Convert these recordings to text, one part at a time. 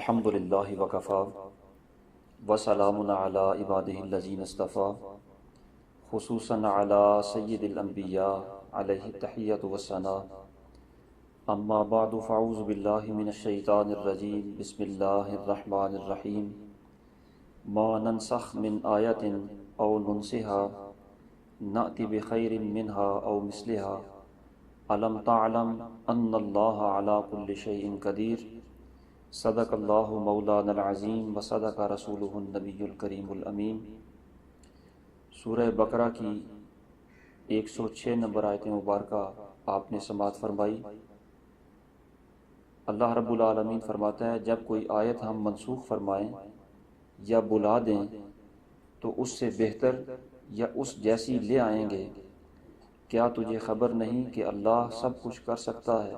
الحمد للہ وکفا وسلام علی عبادہ الذین اصطفیٰ خصوصاً علی سید الانبیاء علیہ التحیۃ والثناء اما بعد فاعوذ باللہ من الشیطان الرجیم بسم اللہ الرحمن الرحیم ما ننسخ من آیت او ننسها نأتی بخیر منها او مثلها الم تعلم ان اللہ علی کل شیء قدیر صدق اللہ مولانا العظیم و صدق رسولہ النبی الکریم الامین۔ سورہ بقرہ کی 106 نمبر آیت مبارکہ آپ نے سماعت فرمائی۔ اللہ رب العالمین فرماتا ہے جب کوئی آیت ہم منسوخ فرمائیں یا بلا دیں تو اس سے بہتر یا اس جیسی لے آئیں گے، کیا تجھے خبر نہیں کہ اللہ سب کچھ کر سکتا ہے؟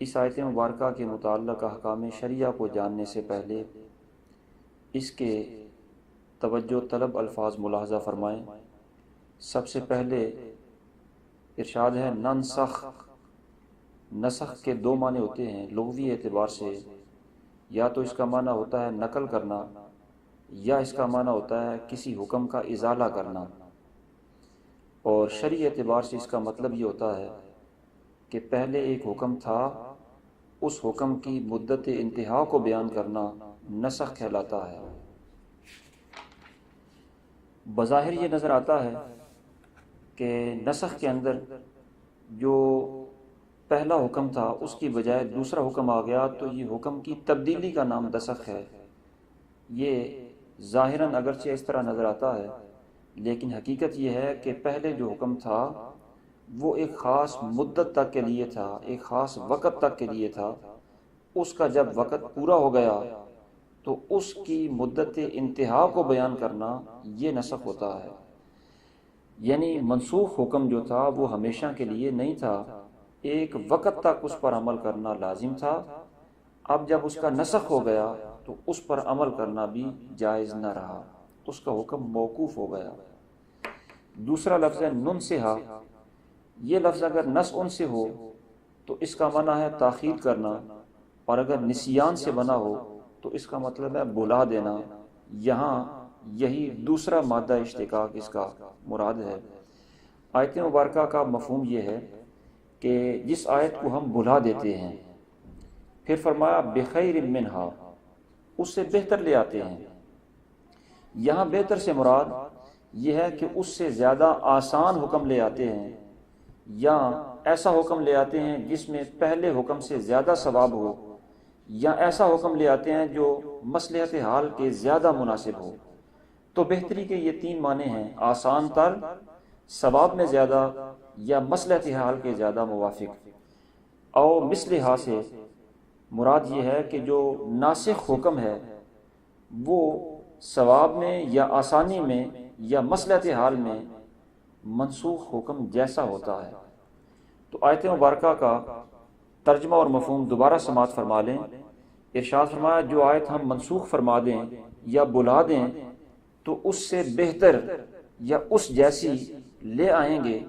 اس آیت مبارکہ کے متعلق احکام شرعیہ کو جاننے سے پہلے اس کے توجہ طلب الفاظ ملاحظہ فرمائیں۔ سب سے پہلے ارشاد ہے ننسخ۔ نسخ کے دو معنی ہوتے ہیں لغوی اعتبار سے، یا تو اس کا معنی ہوتا ہے نقل کرنا یا اس کا معنی ہوتا ہے کسی حکم کا ازالہ کرنا، اور شرعی اعتبار سے اس کا مطلب یہ ہوتا ہے کہ پہلے ایک حکم تھا، اس حکم کی مدت انتہا کو بیان کرنا نسخ کہلاتا ہے۔ بظاہر یہ نظر آتا ہے کہ نسخ کے اندر جو پہلا حکم تھا اس کی بجائے دوسرا حکم آ گیا تو یہ حکم کی تبدیلی کا نام نسخ ہے۔ یہ ظاہراً اگرچہ اس طرح نظر آتا ہے، لیکن حقیقت یہ ہے کہ پہلے جو حکم تھا وہ ایک خاص مدت تک کے لیے تھا، ایک خاص وقت تک کے لیے تھا۔ اس کا جب وقت پورا ہو گیا تو اس کی مدت انتہا کو بیان کرنا یہ نسخ ہوتا ہے۔ یعنی منسوخ حکم جو تھا وہ ہمیشہ کے لیے نہیں تھا، ایک وقت تک اس پر عمل کرنا لازم تھا۔ اب جب اس کا نسخ ہو گیا تو اس پر عمل کرنا بھی جائز نہ رہا، اس کا حکم موقوف ہو گیا۔ دوسرا لفظ ہے ننسہا۔ یہ لفظ اگر نس ان سے ہو تو اس کا معنی ہے تاخیر کرنا، اور اگر نسیان سے بنا ہو تو اس کا مطلب ہے بھلا دینا۔ یہاں یہی دوسرا مادہ اشتقاق اس کا مراد ہے۔ آیت مبارکہ کا مفہوم یہ ہے کہ جس آیت کو ہم بھلا دیتے ہیں، پھر فرمایا بخیر منہا، اس سے بہتر لے آتے ہیں۔ یہاں بہتر سے مراد یہ ہے کہ اس سے زیادہ آسان حکم لے آتے ہیں، یا ایسا حکم لے آتے ہیں جس میں پہلے حکم سے زیادہ ثواب ہو، یا ایسا حکم لے آتے ہیں جو مصلحت حال کے زیادہ مناسب ہو۔ تو بہتری کے یہ تین معنی ہیں، آسان تر، ثواب میں زیادہ، یا مصلحت حال کے زیادہ موافق۔ اور مثلہا سے مراد یہ ہے کہ جو ناسخ حکم ہے وہ ثواب میں یا آسانی میں یا مصلحت حال میں منسوخ حکم جیسا ہوتا ہے۔ تو آیت مبارکہ کا ترجمہ اور مفہوم دوبارہ سماعت فرما لیں۔ ارشاد فرمایا جو آیت ہم منسوخ فرما دیں یا بلا دیں تو اس سے بہتر یا اس جیسی لے آئیں گے،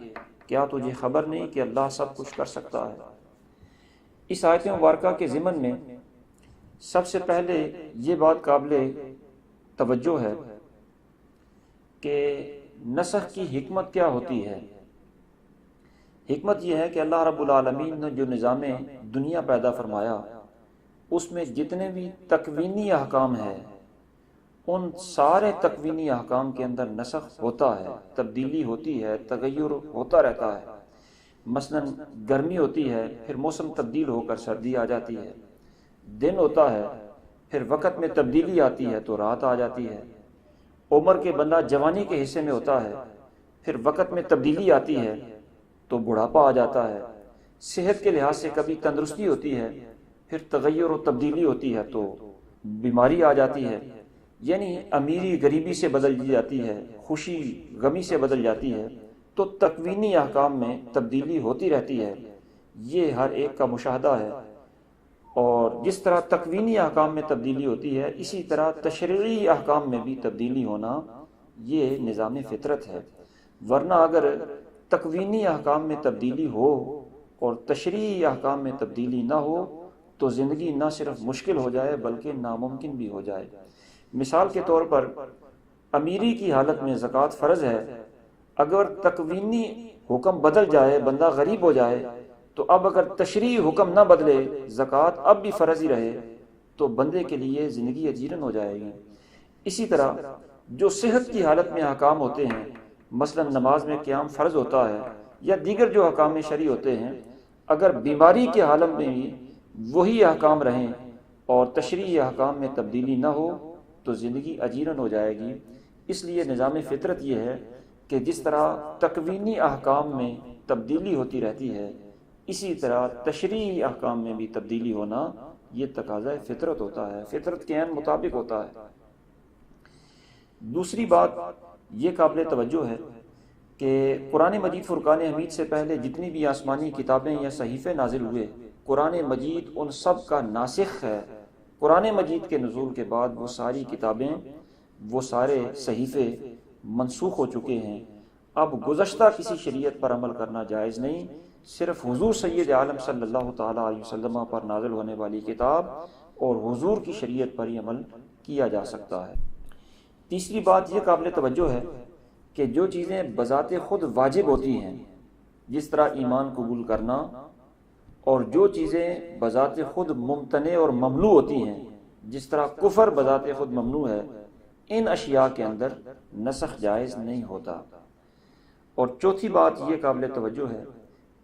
کیا تجھے خبر نہیں کہ اللہ سب کچھ کر سکتا ہے؟ اس آیت مبارکہ کے ضمن میں سب سے پہلے یہ بات قابل توجہ ہے کہ نسخ کی حکمت کیا ہوتی ہے۔ حکمت یہ ہے کہ اللہ رب العالمین نے جو نظام دنیا پیدا فرمایا اس میں جتنے بھی تکوینی احکام ہیں ان سارے تکوینی احکام کے اندر نسخ ہوتا ہے، تبدیلی ہوتی ہے، تغیر ہوتا رہتا ہے۔ مثلا گرمی ہوتی ہے، پھر موسم تبدیل ہو کر سردی آ جاتی ہے، دن ہوتا ہے، پھر وقت میں تبدیلی آتی ہے تو رات آ جاتی ہے، عمر کے بندہ جوانی کے حصے میں ہوتا ہے، پھر وقت میں تبدیلی آتی ہے تو بڑھاپا آ جاتا ہے، صحت کے لحاظ سے کبھی تندرستی ہوتی ہے، پھر تغیر و تبدیلی ہوتی ہے تو بیماری آ جاتی ہے۔ یعنی امیری غریبی سے بدل جاتی ہے، خوشی غمی سے بدل جاتی ہے، تو تکوینی احکام میں تبدیلی ہوتی رہتی ہے، یہ ہر ایک کا مشاہدہ ہے۔ اور جس طرح تکوینی احکام میں تبدیلی ہوتی ہے اسی طرح تشریعی احکام میں بھی تبدیلی ہونا یہ نظام فطرت ہے۔ ورنہ اگر تکوینی احکام میں تبدیلی ہو اور تشریعی احکام میں تبدیلی نہ ہو تو زندگی نہ صرف مشکل ہو جائے بلکہ ناممکن بھی ہو جائے۔ مثال کے طور پر امیری کی حالت میں زکوٰۃ فرض ہے، اگر تکوینی حکم بدل جائے، بندہ غریب ہو جائے، تو اب اگر تشریعی حکم نہ بدلے، زکوٰۃ اب بھی فرض ہی رہے، تو بندے کے لیے زندگی اجیرن ہو جائے گی۔ اسی طرح جو صحت کی حالت میں احکام ہوتے ہیں، مثلا نماز میں قیام فرض ہوتا ہے یا دیگر جو احکام شرعی ہوتے ہیں، اگر بیماری کے حالت میں بھی وہی احکام رہیں اور تشریعی احکام میں تبدیلی نہ ہو تو زندگی اجیرن ہو جائے گی۔ اس لیے نظام فطرت یہ ہے کہ جس طرح تکوینی احکام میں تبدیلی ہوتی رہتی ہے، اسی طرح تشریعی احکام میں بھی تبدیلی ہونا یہ تقاضۂ فطرت ہوتا ہے، فطرت کے عین مطابق ہوتا ہے۔ دوسری بات یہ قابل توجہ ہے کہ قرآن مجید فرقان حمید سے پہلے جتنی بھی آسمانی کتابیں یا صحیفے نازل ہوئے، قرآن مجید ان سب کا ناسخ ہے۔ قرآن مجید کے نزول کے بعد وہ ساری کتابیں، وہ سارے صحیفے منسوخ ہو چکے ہیں۔ اب گزشتہ کسی شریعت پر عمل کرنا جائز نہیں، صرف حضور سید عالم صلی اللہ تعالیٰ علیہ وسلم پر نازل ہونے والی کتاب اور حضور کی شریعت پر ہی عمل کیا جا سکتا ہے۔ تیسری بات یہ قابل توجہ ہے کہ جو چیزیں بذات خود واجب ہوتی ہیں، جس طرح ایمان قبول کرنا، اور جو چیزیں بذات خود ممتنع اور ممنوع ہوتی ہیں، جس طرح کفر بذات خود ممنوع ہے، ان اشیاء کے اندر نسخ جائز نہیں ہوتا۔ اور چوتھی بات یہ قابل توجہ ہے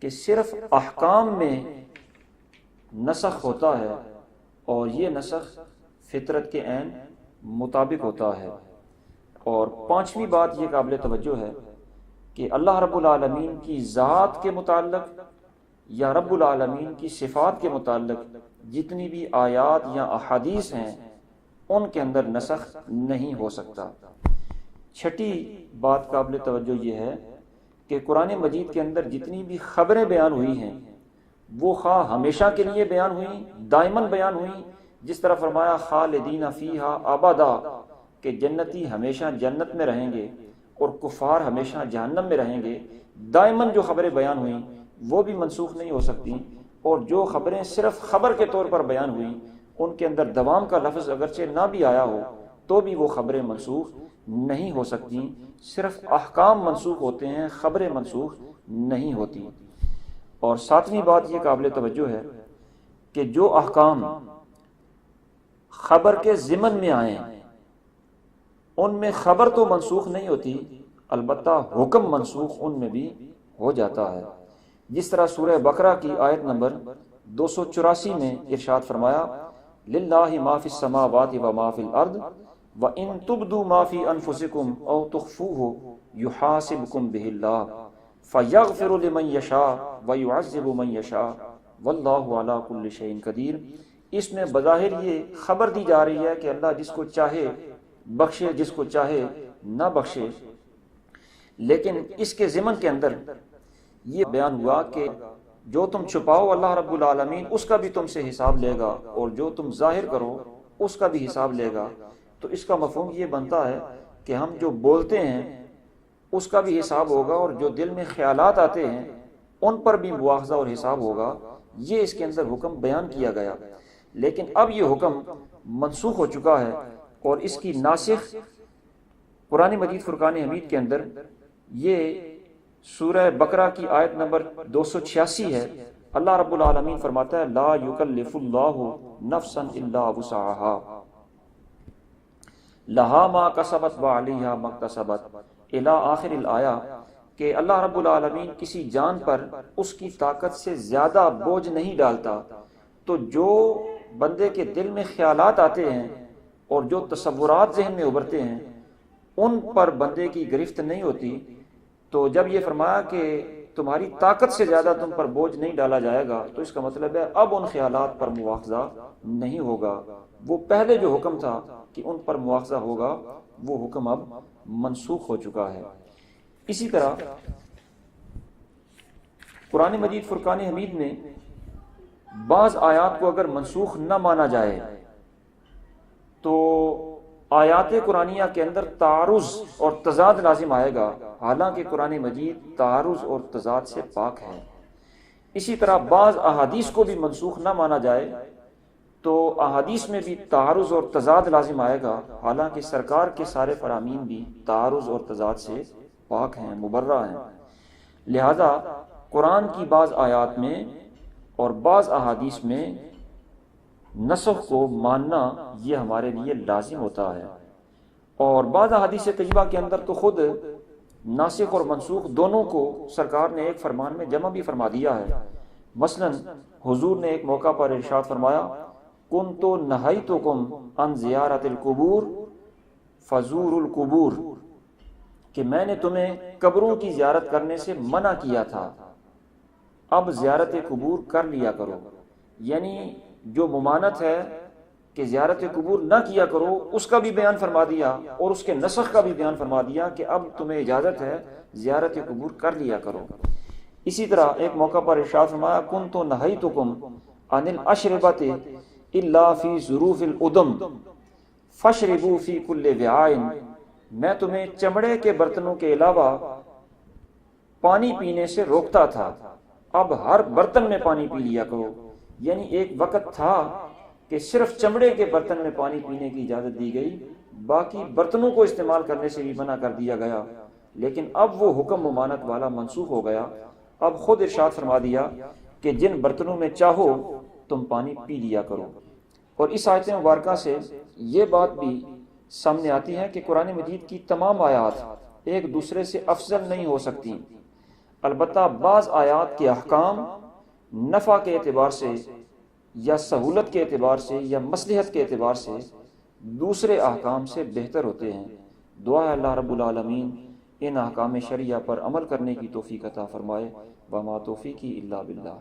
کہ صرف احکام میں نسخ ہوتا ہے اور یہ نسخ فطرت کے عین مطابق ہوتا ہے۔ اور پانچویں بات یہ قابل توجہ ہے کہ اللہ رب العالمین کی ذات کے متعلق یا رب العالمین کی صفات کے متعلق جتنی بھی آیات یا احادیث ہیں، ان کے اندر نسخ نہیں ہو سکتا۔ چھٹی بات قابل توجہ یہ ہے کہ قرآن مجید کے اندر جتنی بھی خبریں بیان ہوئی ہیں، وہ خواہ ہمیشہ کے لیے بیان ہوئیں، دائماً بیان ہوئیں، جس طرح فرمایا خالدین فیہا ابدا کہ جنتی ہمیشہ جنت میں رہیں گے اور کفار ہمیشہ جہنم میں رہیں گے، دائماً جو خبریں بیان ہوئیں وہ بھی منسوخ نہیں ہو سکتی، اور جو خبریں صرف خبر کے طور پر بیان ہوئیں ان کے اندر دوام کا لفظ اگرچہ نہ بھی آیا ہو تو بھی وہ خبریں منسوخ نہیں ہو سکتی، صرف احکام منسوخ ہوتے ہیں، خبریں منسوخ نہیں ہوتی۔ اور ساتویں بات یہ قابل توجہ ہے کہ جو احکام خبر کے ضمن میں آئیں ان میں خبر تو منسوخ نہیں ہوتی، البتہ حکم منسوخ ان میں بھی ہو جاتا ہے۔ جس طرح سورہ بقرہ کی آیت نمبر 284 میں ارشاد فرمایا للہ ما فی السماوات و ما فی الارض وَإِن تُبْدُوا مَا فِي أَنفُسِكُمْ أَوْ تُخْفُوهُ يُحَاسِبْكُم بِهِ اللَّهُ فَيَغْفِرُ لِمَن يَشَاءُ وَيُعَذِّبُ مَن يَشَاءُ وَاللَّهُ عَلَى كُلِّ شَيْءٍ قدیر۔ اس میں بظاہر یہ خبر دی جا رہی ہے کہ اللہ جس کو چاہے بخشے، جس کو چاہے نہ بخشے، لیکن اس کے ضمن کے اندر یہ بیان ہوا کہ جو تم چھپاؤ اللہ رب العالمین اس کا بھی تم سے حساب لے گا، اور جو تم ظاہر کرو اس کا بھی حساب لے گا۔ تو اس کا مفہوم یہ بنتا ہے کہ ہم جو بولتے ہیں اس کا بھی حساب ہوگا، اور جو دل میں خیالات آتے ہیں ان پر بھی مواخذہ اور حساب ہوگا۔ یہ اس کے اندر حکم بیان کیا گیا، لیکن اب یہ حکم منسوخ ہو چکا ہے، اور اس کی ناسخ قرآن مجید فرقان حمید کے اندر یہ سورہ بقرہ کی آیت نمبر 286 ہے۔ اللہ رب العالمین فرماتا ہے لا یکلف اللہ نفسا الا وسعها لہا ما کسبت وعلیہا ما اکتسبت الی آخر الآیہ، کہ اللہ رب العالمین کسی جان پر اس کی طاقت سے زیادہ بوجھ نہیں ڈالتا۔ تو جو بندے کے دل میں خیالات آتے ہیں اور جو تصورات ذہن میں ابھرتے ہیں ان پر بندے کی گرفت نہیں ہوتی۔ تو جب یہ فرمایا کہ تمہاری طاقت سے زیادہ تم پر بوجھ نہیں ڈالا جائے گا، تو اس کا مطلب ہے اب ان خیالات پر مواخذہ نہیں ہوگا۔ وہ پہلے جو حکم تھا کہ ان پر مواخذہ ہوگا، وہ حکم اب منسوخ ہو چکا ہے۔ اسی طرح قرآن مجید فرقان حمید میں بعض آیات کو اگر منسوخ نہ مانا جائے تو آیات قرآنیہ کے اندر تعارض اور تضاد لازم آئے گا، حالانکہ قرآن مجید تعارض اور تضاد سے پاک ہے۔ اسی طرح بعض احادیث کو بھی منسوخ نہ مانا جائے تو احادیث میں بھی تعارض اور تضاد لازم آئے گا، حالانکہ سرکار کے سارے فرامین بھی تعارض اور تضاد سے پاک ہیں، مبرہ ہیں۔ لہذا قرآن کی بعض آیات میں اور بعض احادیث میں نسخ کو ماننا یہ ہمارے لیے لازم ہوتا ہے، اور بعض احادیث طیبہ کے اندر تو خود ناسخ اور منسوخ دونوں کو سرکار نے ایک فرمان میں جمع بھی فرما دیا ہے۔ مثلا حضور نے ایک موقع پر ارشاد فرمایا، کنت نہیتکم عن زیارت القبور فزور القبور، کہ میں نے تمہیں قبروں کی زیارت کرنے سے منع کیا تھا، اب زیارت قبور کر لیا کرو۔ یعنی جو ممانت ہے کہ زیارت قبور نہ کیا کرو، اس کا بھی بیان فرما دیا اور اس کے نسخ کا بھی بیان فرما دیا کہ اب تمہیں اجازت ہے زیارت قبور کر لیا کرو۔ اسی طرح ایک موقع پر ارشاد فرمایا، کنت نہیتکم عن الاشربۃ الا فی ظروف الادم فاشربوا فی کل وعاء، میں تمہیں چمڑے کے برتنوں کے علاوہ پانی پینے سے روکتا تھا، اب ہر برتن میں پانی پی لیا کرو۔ یعنی ایک وقت تھا کہ صرف چمڑے کے برتن میں پانی پینے کی اجازت دی گئی، باقی برتنوں کو استعمال کرنے سے بھی منع کر دیا گیا، لیکن اب وہ حکم ممانت والا منسوخ ہو گیا۔ اب خود ارشاد فرما دیا کہ جن برتنوں میں چاہو تم پانی پی لیا کرو۔ اور اس آیت مبارکہ سے یہ بات بھی سامنے آتی ہے کہ قرآن مجید کی تمام آیات ایک دوسرے سے افضل نہیں ہو سکتی، البتہ بعض آیات کے احکام نفع کے اعتبار سے یا سہولت کے اعتبار سے یا مصلحت کے اعتبار سے دوسرے احکام سے بہتر ہوتے ہیں۔ دعا ہے اللہ رب العالمین ان احکام شرعیہ پر عمل کرنے کی توفیق عطا فرمائے۔ وما توفیقی الا باللہ۔